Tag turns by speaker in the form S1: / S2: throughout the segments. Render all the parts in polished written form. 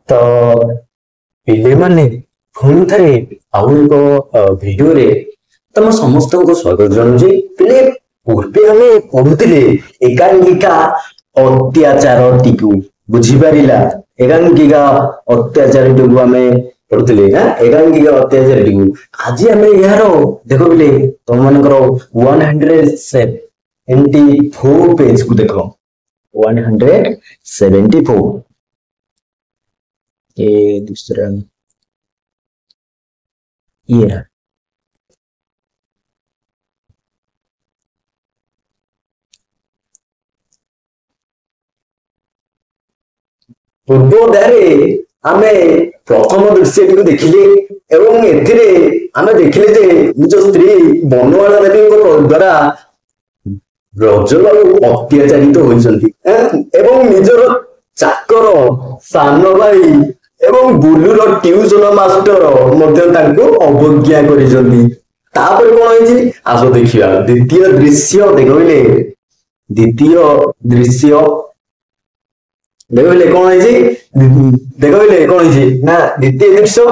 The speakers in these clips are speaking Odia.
S1: ତ ପିଲେମାନେ ପୁଣି ଥରେ ଆଉ ଏକ ଭିଡିଓରେ ତମ ସମସ୍ତଙ୍କୁ ସ୍ୱାଗତ ଜଣାଉଛି। ପିଲେ ପୂର୍ବେ ଆମେ ପଢୁଥିଲେ ଏକାଙ୍କିକା ଅତ୍ୟାଚାରଟିକୁ, ବୁଝିପାରିଲା? ଏକାଙ୍କିକା ଅତ୍ୟାଚାରଟିକୁ ଆମେ ପଢୁଥିଲେ ନା, ଏକାଙ୍କିକା ଅତ୍ୟାଚାରଟିକୁ। ଆଜି ଆମେ ଏହାର ଦେଖ ପିଲେ ତମ ମାନଙ୍କର 174 पेज को देखो 174 ये दूसरा ये ପୂର୍ବୋଧ୍ୟାୟରେ ଆମେ ପ୍ରଥମ ଦୃଶ୍ୟଟିକୁ ଦେଖିଲେ ଏବଂ ଏଥିରେ ଆମେ ଦେଖିଲେ ଯେ ନିଜ ସ୍ତ୍ରୀ ବନମାଳା ଦେବୀଙ୍କ ଦ୍ୱାରା ବ୍ରଜବାବୁ ଅତ୍ୟାଚାରିତ ହୋଇଛନ୍ତି ଏବଂ ନିଜର ଚାକର ସାନ ଭାଇ ଏବଂ ବୁଲୁର ଟ୍ୟୁସନ ମାଷ୍ଟର ମଧ୍ୟ ତାଙ୍କୁ ଅବଜ୍ଞା କରିଛନ୍ତି। ତାପରେ କଣ ହେଇଛି ଆସ ଦେଖିବା ଦ୍ୱିତୀୟ ଦୃଶ୍ୟ। ଦେଖିଲେ ଦ୍ୱିତୀୟ ଦୃଶ୍ୟ देखो कौन है देखो कौन है ना द्वितीय दृश्य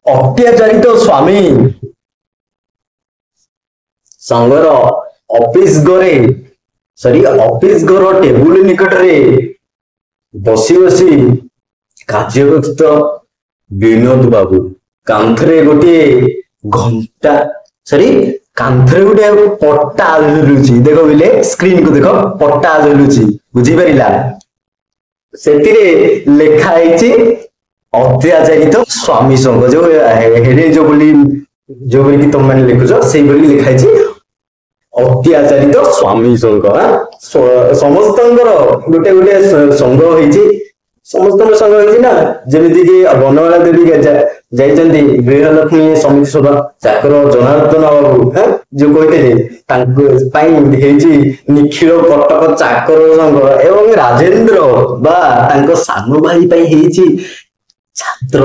S1: अत्याचारित स्वामी संघर ऑफिस घरे सॉरी ऑफिस घर टेबुल निकट रे बसी बसी कार्यरत विनोद बाबू कांथरे गोटे घंटा सॉरी कांथरे गोटे पट्टा झुलुची। देखो बिले स्क्रीन को देखो पट्टा झुलुची, बुझी परिला? ସେଥିରେ ଲେଖା ହେଇଛି ଅତ୍ୟାଚାରିତ ସ୍ୱାମୀ ସଂଘ। ଯୋଉ ହେଡେ ଯୋଉ ବୋଲି ତମ ମାନେ ଲେଖୁଛ ସେଇଭଳି ଲେଖା ହେଇଛି ଅତ୍ୟାଚାରିତ ସ୍ୱାମୀ ସଂଘ। ସମସ୍ତଙ୍କର ଗୋଟେ ଗୋଟେ ସଂଘ ହେଇଛି, ସମସ୍ତଙ୍କର ସଂଘ ହେଇଛି ନା। ଯେମିତି କି ବନମାଳା ଦେବୀ ଯାଇଛନ୍ତି ଗୃହଲକ୍ଷ୍ମୀ ସମିତି ସଭା, ଚାକର ଜନାର୍ଦ୍ଦନ ବାବୁ ଯୋଉ କହିଥିଲେ ତାଙ୍କ ପାଇଁ ହେଇଛି ନିଖିଳ କଟକ ଚାକର ସଂଘ ଏବଂ ରାଜେନ୍ଦ୍ର ବା ତାଙ୍କ ସାନ ଭାଇ ପାଇଁ ହେଇଛି ଛାତ୍ର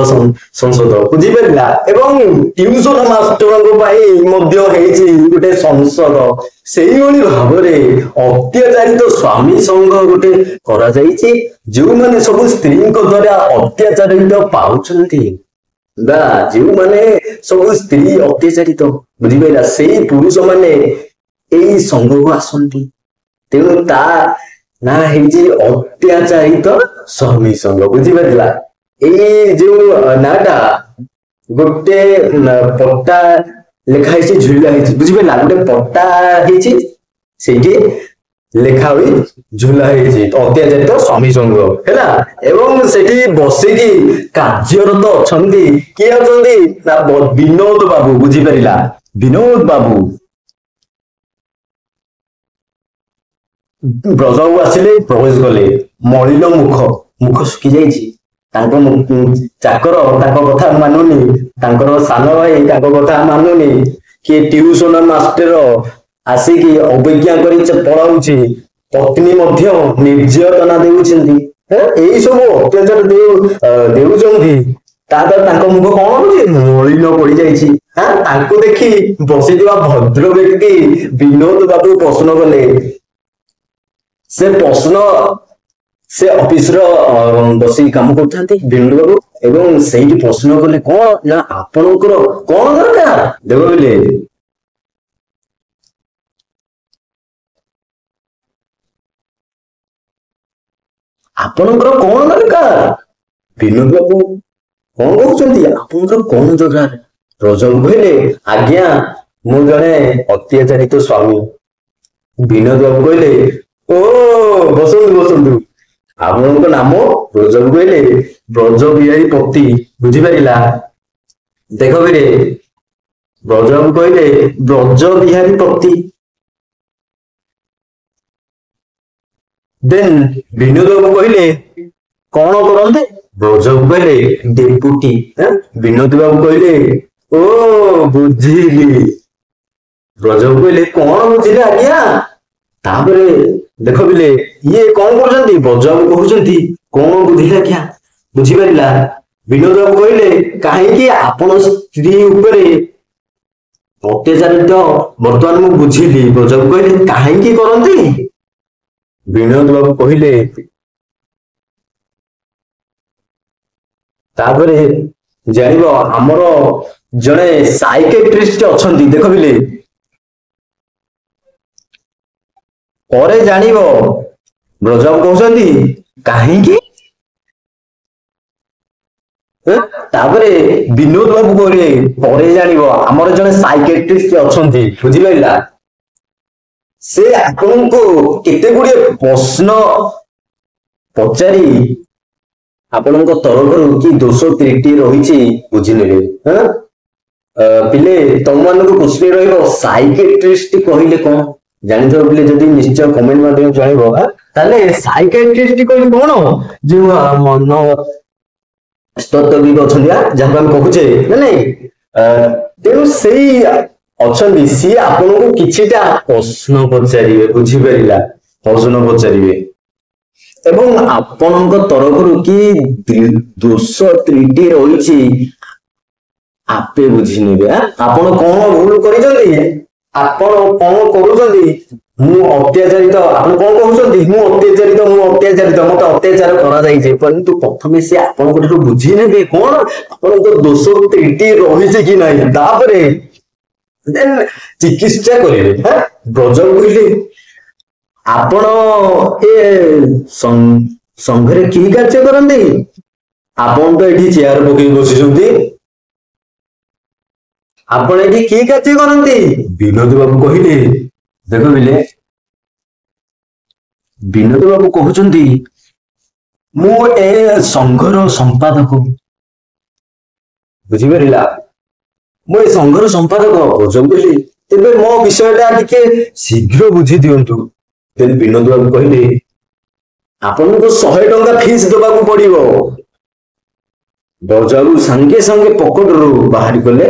S1: ସଂସଦ, ବୁଝିପାରିଲା? ଏବଂ ଟ୍ୟୁସନ ମାଷ୍ଟରଙ୍କ ପାଇଁ ମଧ୍ୟ ହେଇଛି ଗୋଟେ ସଂସଦ। ସେଇଭଳି ଭାବରେ ଅତ୍ୟାଚାରିତ ସ୍ୱାମୀ ସଂଘ ଗୋଟେ କରାଯାଇଛି, ଯୋଉମାନେ ସବୁ ସ୍ତ୍ରୀଙ୍କ ଦ୍ୱାରା ଅତ୍ୟାଚାରିତ ପାଉଛନ୍ତି ବା ଯେଉଁମାନେ ସବୁ ସ୍ତ୍ରୀ ଅତ୍ୟାଚାରିତ, ବୁଝିପାରିଲା? ସେଇ ପୁରୁଷ ମାନେ ଏଇ ସଂଘକୁ ଆସନ୍ତି। ତେଣୁ ତା ନା ହେଇଛି ଅତ୍ୟାଚାରିତ ସ୍ୱାମୀ ସଂଘ, ବୁଝିପାରିଲା? ଏଇ ଯୋଉ ନାଟା ଗୋଟେ ପଟ୍ଟା ଲେଖା ହେଇଛି ଝୁଲା ହେଇଛି, ବୁଝିପାରିଲା? ଗୋଟେ ପଟ୍ଟା ହେଇଛି ସେଇଠି ଲେଖା ହୋଇ ଝୁଲା ହେଇଛି ଅତ୍ୟାଚାରିତ ସ୍ୱାମୀ ସଂଘ ହେଲା। ଏବଂ ସେଠି ବସିକି କାର୍ଯ୍ୟରତ ଅଛନ୍ତି କିଏ ଅଛନ୍ତି ନା ବିନୋଦ ବାବୁ, ବୁଝିପାରିଲା? ବିନୋଦ ବାବୁ ବ୍ରଜବାବୁ ଆସିଲେ, ପ୍ରବେଶ କଲେ। ମଳିନ ମୁଖ ଶୁଖି ଯାଇଛି। ତାଙ୍କ ଚାକର ତାଙ୍କ କଥା ମାନୁନି, ତାଙ୍କର ସାନ ଭାଇ ତାଙ୍କ କଥା ମାନୁନି, କିଏ ଟ୍ୟୁସନ ମାଷ୍ଟର ଆସିକି ଅବଜ୍ଞା କରି ପଳାଉଛି, ପତ୍ନୀ ମଧ୍ୟ ନିର୍ଯାତନା ଦେଉଛନ୍ତି। ଏଇ ସବୁ ଅତ୍ୟାଚାର ଦେଉଛନ୍ତି। ତାପରେ ତାଙ୍କ ମୁଖ କଣ ହଉଛି ମଳିନ ପଡିଯାଇଛି। ତାଙ୍କୁ ଦେଖି ବସିଥିବା ଭଦ୍ର ବ୍ୟକ୍ତି ବିନୋଦ ବାବୁ ପ୍ରଶ୍ନ କଲେ। ସେ ଅଫିସର ବସିକି କାମ କରୁଥାନ୍ତି ବିନୋଦ ବାବୁ ଏବଂ ସେଇଠି ପ୍ରଶ୍ନ କଲେ କଣ ନା ଆପଣଙ୍କର କଣ ଦରକାର? ଦେଖ କହିଲେ ଆପଣଙ୍କର କଣ ଦରକାର? ବିନୋଦ ବାବୁ କଣ କହୁଛନ୍ତି ଆପଣଙ୍କର କଣ ଦରକାର? ରଜକୁ କହିଲେ ଆଜ୍ଞା ମୁଁ ଜଣେ ଅତ୍ୟାଚାରିତ ସ୍ୱାମୀ। ବିନୋଦ ବାବୁ କହିଲେ ଓ ବସନ୍ତୁ ବସନ୍ତୁ, ଆପଣଙ୍କ ନାମ? ବ୍ରଜବାବୁ କହିଲେ ବ୍ରଜ ବିହାରୀ ପତି, ବୁଝିପାରିଲା? ଦେଖ ବିରେ ବ୍ରଜବାବୁ କହିଲେ ବ୍ରଜ ବିହାରୀ ପତି। ଦେନ୍ ବିନୋଦ ବାବୁ କହିଲେ କଣ କରନ୍ତେ? ବ୍ରଜବାବୁ କହିଲେ ଡେପୁଟି। ବିନୋଦ ବାବୁ କହିଲେ ଓ ବୁଝିଲି। ବ୍ରଜବାବୁ କହିଲେ କଣ ବୁଝିଲେ ଆଜ୍ଞା? ତାପରେ ଦେଖ ବିଲେ ଇଏ କଣ କରୁଛନ୍ତି? ବ୍ରଜବାବୁ କହୁଛନ୍ତି କଣ ବୁଝିଲେ ଆଜ୍ଞା, ବୁଝିପାରିଲା? ବିନୋଦ ବାବୁ କହିଲେ କାହିଁକି ଆପଣ ସ୍ତ୍ରୀ ଉପରେ ଅତ୍ୟାଚାରିତ ବର୍ତ୍ତମାନ ମୁଁ ବୁଝିଲି। ବ୍ରଜବାବୁ କହିଲେ କାହିଁକି କରନ୍ତି? ବିନୋଦ ବାବୁ କହିଲେ ତାପରେ ଜାଣିବ ଆମର ଜଣେ ସାଇକେଟ୍ରିଷ୍ଟ ଅଛନ୍ତି ଦେଖ ବିଲେ ପରେ ଜାଣିବ ବ୍ରଜବାବୁ କହୁଛନ୍ତି କାହିଁକି ତାପରେ ବିନୋଦ ବାବୁ କହିଲେ ପରେ ଜାଣିବ ଆମର ଜଣେ ସାଇକେଟ୍ରିଷ୍ଟ ଅଛନ୍ତି ବୁଝିପାରିଲା ସେ ଆପଣଙ୍କୁ କେତେ ଗୁଡିଏ ପ୍ରଶ୍ନ ପଚାରି ଆପଣଙ୍କ ତରଫରୁ କି ଦୋଷ ତ୍ରୁଟି ରହିଛି ବୁଝିନେବେ ପିଲେ ତମମାନଙ୍କୁ ପ୍ରଶ୍ନ ରହିବ ସାଇକେଟ୍ରିଷ୍ଟ କହିଲେ କଣ ଜାଣିଥିବ ପିଲେ ଯଦି ନିଶ୍ଚୟ କମେଣ୍ଟ ମାଧ୍ୟମରେ ଜଣାଇବ ତାହେଲେ ସାଇକେଟ୍ରିଷ୍ଟ କହିଲେ କଣ ଯୋଉ ମନ ସ୍ତତ୍ତ୍ୱବିଦ ଅଛନ୍ତି ଯାହାକୁ ଆମେ କହୁଛେ ନା ନାଇଁ ତେଣୁ ସେଇ ଅଛନ୍ତି ସିଏ ଆପଣଙ୍କୁ କିଛିଟା ପ୍ରଶ୍ନ ପଚାରିବେ ବୁଝିପାରିଲା ପ୍ରଶ୍ନ ପଚାରିବେ ଏବଂ ଆପଣଙ୍କ ତରଫରୁ କି ଦୋଷ ତ୍ରୁଟି ରହିଛି ଆପେ ବୁଝିନେବେ ଆପଣ କଣ ଭୁଲ କରିଛନ୍ତି ଆପଣ କଣ କରୁଛନ୍ତି ମୁଁ ଅତ୍ୟାଚାରିତ ଆପଣ କଣ କହୁଛନ୍ତି ମୁଁ ଅତ୍ୟାଚାରିତ ମତେ ଅତ୍ୟାଚାର କରାଯାଇଛି ପରନ୍ତୁ ପ୍ରଥମେ ସେ ଆପଣଙ୍କ ଠାରୁ ବୁଝି ନେବେ କଣ ଆପଣଙ୍କ ଦୋଷ ତ୍ରୁଟି ରହିଛି କି ନାହିଁ ତାପରେ ଚିକିତ୍ସା କରିବେ ବ୍ରଜ କହିଲେ ଆପଣ ଏ ସଂଘରେ କି କାର୍ଯ୍ୟ କରନ୍ତି ଆପଣ ତ ଏଠି ଚେୟାର ପକେଇ ବସିଛନ୍ତି ଆପଣ ଏଠି କି କାର୍ଯ୍ୟ କରନ୍ତି ବିନୋଦ ବାବୁ କହିଲେ ଦେଖ ବିଲେ ବିନୋଦ ବାବୁ କହୁଛନ୍ତି ମୁଁ ଏ ସଂଘର ସମ୍ପାଦକ ବୁଝିପାରିଲା ମୁଁ ଏ ସଂଘର ସମ୍ପାଦକ ବୁଝିଲି ତେବେ ମୋ ବିଷୟଟା ଟିକେ ଶୀଘ୍ର ବୁଝି ଦିଅନ୍ତୁ ତେବେ ବିନୋଦ ବାବୁ କହିଲେ ଆପଣଙ୍କୁ 100 ଟଙ୍କା ଫିସ୍ ଦେବାକୁ ପଡିବ ବ୍ରଜବାବୁ ସାଙ୍ଗେ ସାଙ୍ଗେ ପକେଟରୁ ବାହାରି କଲେ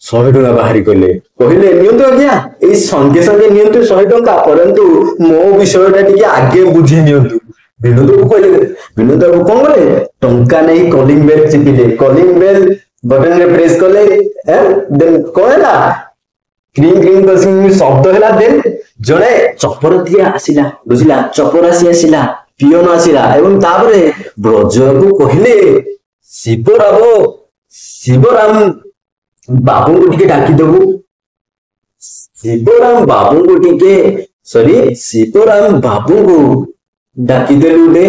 S1: 100 ଟଙ୍କା ବାହାରି କଲେ କହିଲେ ନିଅନ୍ତୁ ଆଜ୍ଞା ଏଇ ସଙ୍ଗେ ସଙ୍ଗେ ନିଅନ୍ତୁ 100 ଟଙ୍କା ପରନ୍ତୁ ମୋ ବିଷୟଟା ଟିକେ ଆଗେ ବୁଝି ନିଅନ୍ତୁ ବିନୋଦ ବାବୁ କହିଲେ ବିନୋଦ ବାବୁ କଣ କଲେ ଟଙ୍କା ନେଇ କଲିଂ ବେଲ୍ ଚିପିଲେ କଲିଂ ବେଲ୍ ବଟନରେ ପ୍ରେସ୍ କଲେ କଣ ହେଲା କ୍ରିଂ କ୍ରିଂ ଶବ୍ଦ ହେଲା ଦେନ୍ ଜଣେ ଚପରତିଆ ଆସିଲା ବୁଝିଲା ଚପରାସି ଆସିଲା ପିଅନ ଆସିଲା ଏବଂ ତାପରେ ବ୍ରଜବାବୁ କହିଲେ ଶିବରାମ ବାବୁଙ୍କୁ ଟିକେ ଡାକିଦବୁ ଶିବରାମ ବାବୁଙ୍କୁ ଡାକିଦେଲୁ ଗୋଟେ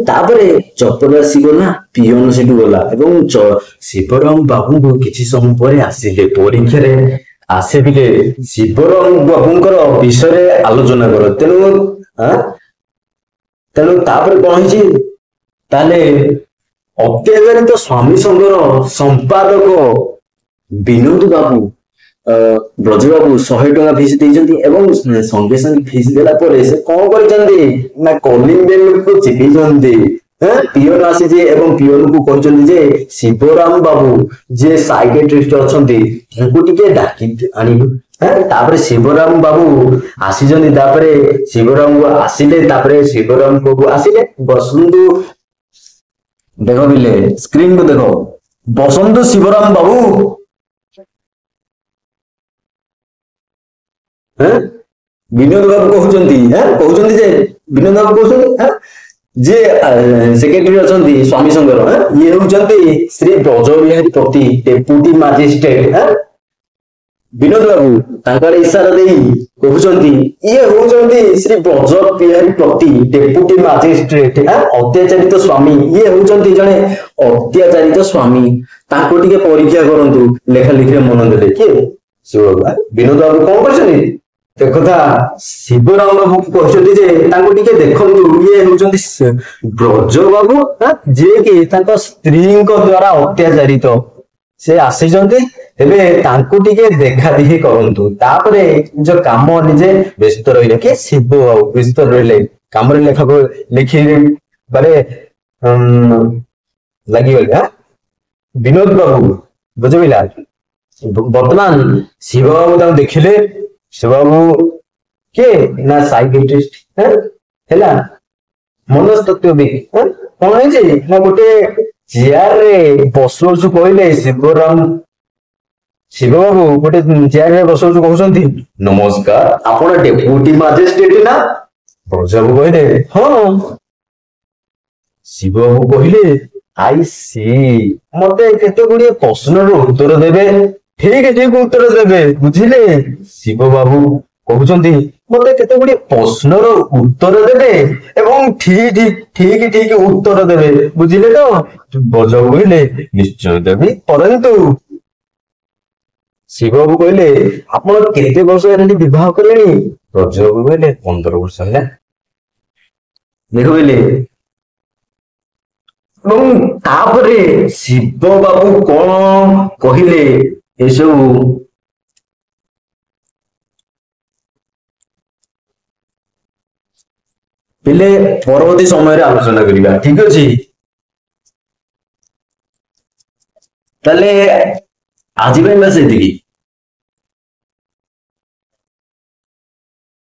S1: ତାପରେ ଚପରାସି ଗଲା ପିଅନ ସେଠୁ ଗଲା ଏବଂ ଶିବରାମ ବାବୁଙ୍କୁ କିଛି ସମୟ ପରେ ଆସିଲେ ପରୀକ୍ଷାରେ ଆସିଲେ ଶିବରାମ ବାବୁଙ୍କର ବିଷୟରେ ଆଲୋଚନା କର ତେଣୁ ତାପରେ କଣ ହେଇଛି ତାହେଲେ ଅତ୍ୟାଚାରିତ ସ୍ୱାମୀ ସଂଘର ସମ୍ପାଦକ ବିନୋଦ ବାବୁ ବ୍ରଜବାବୁ 100 ଟଙ୍କା ଫିସ୍ ଦେଇଛନ୍ତି ଏବଂ ସଙ୍ଗେ ସଙ୍ଗେ ଫିସ୍ ଦେଲା ପରେ ସେ କଣ କରିଛନ୍ତି ନା କଲିଂ ବେଲକୁ ଚିପିଛନ୍ତି ପିଅନ ଆସିଛି ଏବଂ ପିଅନକୁ କହିଛନ୍ତି ଯେ ଶିବରାମ ବାବୁ ଯିଏ ସାଇକେଟ୍ରିଷ୍ଟ ଅଛନ୍ତି ତାଙ୍କୁ ଟିକେ ଡାକି ଆଣିବୁ ତାପରେ ଶିବରାମ ବାବୁ ଆସିଛନ୍ତି ତାପରେ ଶିବରାମ ଆସିଲେ ତାପରେ ଶିବରାମ ବାବୁ ଆସିଲେ ବସନ୍ତୁ ଦେଖ ବିଲେ ସ୍କ୍ରିନ କୁ ଦେଖ ବସନ୍ତୁ ଶିବରାମ ବାବୁ ବିନୋଦ ବାବୁ କହୁଛନ୍ତି ଯେ ବିନୋଦ ବାବୁ କହୁଛନ୍ତି ଯିଏ ସେକ୍ରେଟାରୀ ଅଛନ୍ତି ସ୍ୱାମୀ ସଂଘର ଇଏ ହଉଛନ୍ତି ଶ୍ରୀ ବ୍ରଜବିହାରୀ ପ୍ରତି ଡେପୁଟି ମାଜିଷ୍ଟ୍ରେଟ ବିନୋଦ ବାବୁ ତାଙ୍କର ଇଶାରା ଦେଇ କହୁଛନ୍ତି ଇଏ ହଉଛନ୍ତି ଶ୍ରୀ ବ୍ରଜବିହାରୀ ପ୍ରତି ଡେପୁଟି ମାଜିଷ୍ଟ୍ରେଟ ଅତ୍ୟାଚାରିତ ସ୍ୱାମୀ ଇଏ ହଉଛନ୍ତି ଜଣେ ଅତ୍ୟାଚାରିତ ସ୍ୱାମୀ ତାଙ୍କୁ ଟିକେ ପରୀକ୍ଷା କରନ୍ତୁ ଲେଖା ଲେଖିରେ ମନ ଦେଲେ କିଏ ବିନୋଦ ବାବୁ କଣ କରିଛନ୍ତି ଦେଖଥା ଶିବରାମ ବାବୁ କହିଛନ୍ତି ଯେ ତାଙ୍କୁ ଟିକେ ଦେଖନ୍ତୁ ଇଏ ହଉଛନ୍ତି ବ୍ରଜ ବାବୁ ଯିଏକି ତାଙ୍କ ସ୍ତ୍ରୀଙ୍କ ଦ୍ଵାରା ଅତ୍ୟାଚାରିତ ସେ ଆସିଛନ୍ତି ଏବେ ତାଙ୍କୁ ଟିକେ ଦେଖା ଦେଖି କରନ୍ତୁ ତାପରେ ନିଜ କାମ ନିଜେ ବ୍ୟସ୍ତ ରହିଲେ କି ଶିବ ବାବୁ ବ୍ୟସ୍ତ ରହିଲେ କାମରେ ଲେଖିଲେ ବାରେ ଲାଗିଗଲେ ବିନୋଦ ବାବୁ ବୁଝିପାରିଲା ବର୍ତ୍ତମାନ ଶିବ ବାବୁ ତାଙ୍କୁ ଦେଖିଲେ ଶିବ ବାବୁ କିଏ ନା ସାଇକେଟ୍ରିଷ୍ଟ ହେଲା ମନସ୍ତତ୍ତ୍ୱବିଦ କଣ ହେଇଛି ନା ଗୋଟେ ଚେୟାରରେ ବସଉଛୁ କହିଲେ ଶିବ ବାବୁ ଗୋଟେ ଚେୟାରରେ ବସଉଛୁ କହୁଛନ୍ତି ନମସ୍କାର ଆପଣ ଡେପୁଟି ମାଜିଷ୍ଟ୍ରେଟ ନା ବ୍ରଜବାବୁ କହିଲେ ହଁ ଶିବ ବାବୁ କହିଲେ ଆଇ ସି ମତେ କେତେ ଗୁଡିଏ ପ୍ରଶ୍ନର ଉତ୍ତର ଦେବେ, ଠିକ ଠିକ ଉତ୍ତର ଦେବେ, ବୁଝିଲେ? ଶିବ ବାବୁ କହୁଛନ୍ତି ମତେ କେତେ ଗୁଡିଏ ପ୍ରଶ୍ନର ଉତ୍ତର ଦେବେ ଏବଂ ଠିକ ଉତ୍ତର ଦେବେ, ବୁଝିଲେ ତ? ବଜ କହିଲେ ନିଶ୍ଚୟ ଦେବି, କରନ୍ତୁ। ଶିବ ବାବୁ କହିଲେ ଆପଣ କେତେ ବର୍ଷ ହେଲାଣି ବିବାହ କଲେଣି? ରଜ ବାବୁ କହିଲେ 15 ବର୍ଷ ହେଲା। ଦେଖ କହିଲେ ଏବଂ ତାପରେ ଶିବ ବାବୁ କଣ କହିଲେ ଏସବୁ ହେଲେ ପରବର୍ତ୍ତୀ ସମୟରେ ଆଲୋଚନା କରିବା, ଠିକ ଅଛି? ତାହେଲେ ଆଜି ପାଇଁ ବାସ୍ ଏତିକି।